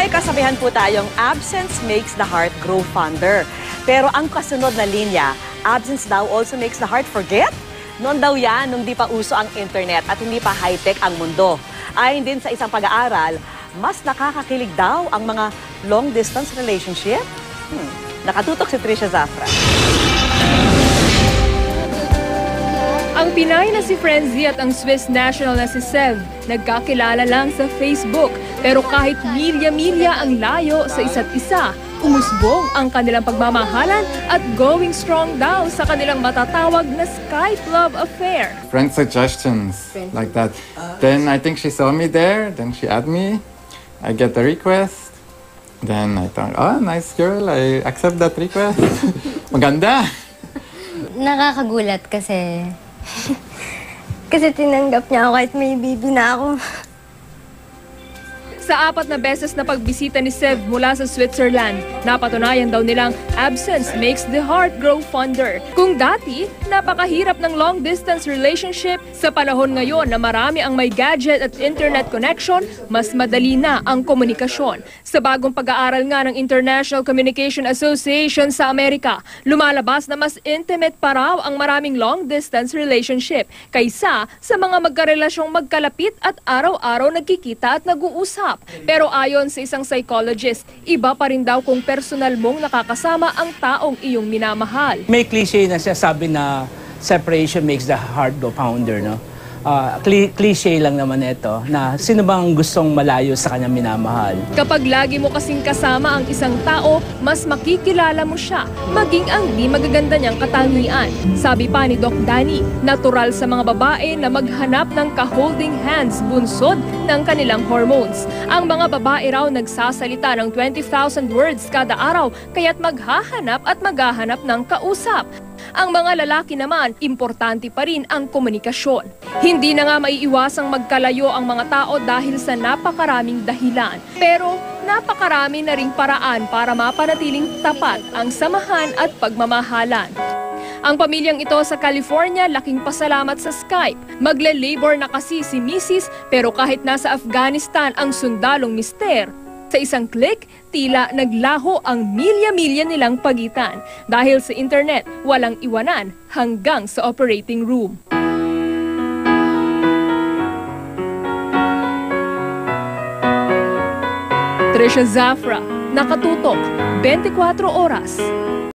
May kasabihan po tayong absence makes the heart grow fonder. Pero ang kasunod na linya, absence daw also makes the heart forget? Noon daw yan, nung di pa uso ang internet at hindi pa high-tech ang mundo. Ayon din sa isang pag-aaral, mas nakakakilig daw ang mga long-distance relationship. Nakatutok si Trisha Zafra. Ang Pinay na si Frenzy at ang Swiss national na si Sev, nagkakilala lang sa Facebook. Pero kahit milya-milya ang layo sa isa't isa, umusbong ang kanilang pagmamahalan at going strong daw sa kanilang matatawag na Skype love affair. Friend suggestions, like that. Then I think she saw me there, then she added me. I get the request. Then I thought, oh, nice girl, I accept that request. Maganda. Nakakagulat kasi... kasi tinanggap niya ako kahit may baby na ako. Sa 4 na beses na pagbisita ni Sev mula sa Switzerland, napatunayan daw nilang absence makes the heart grow fonder. Kung dati, napakahirap ng long-distance relationship, sa panahon ngayon na marami ang may gadget at internet connection, mas madali na ang komunikasyon. Sa bagong pag-aaral nga ng International Communication Association sa Amerika, lumalabas na mas intimate pa raw ang maraming long-distance relationship kaysa sa mga magkarelasyong magkalapit at araw-araw nagkikita at nag-uusap. Pero ayon sa isang psychologist, iba pa rin daw kung personal mong nakakasama ang taong iyong minamahal. May cliche na sabi na separation makes the heart go pounder, no? Cliche lang naman ito na sino bang gustong malayo sa kanyang minamahal. Kapag lagi mo kasing kasama ang isang tao, mas makikilala mo siya, maging ang di magaganda niyang katangian. Sabi pa ni Doc Danny, natural sa mga babae na maghanap ng ka-holding hands bunsod ng kanilang hormones. Ang mga babae raw nagsasalita ng 20,000 words kada araw, kaya't maghahanap at maghahanap ng kausap. Ang mga lalaki naman, importante pa rin ang komunikasyon. Hindi na nga maiiwasang magkalayo ang mga tao dahil sa napakaraming dahilan. Pero napakarami na ring paraan para mapanatiling tapat ang samahan at pagmamahalan. Ang pamilyang ito sa California, laking pasalamat sa Skype. Magle-labor na kasi si Mrs. pero kahit nasa Afghanistan ang sundalong mister, sa isang click, tila naglaho ang milya-milya nilang pagitan. Dahil sa internet, walang iwanan hanggang sa operating room. Trisha Zafra, nakatutok, 24 oras.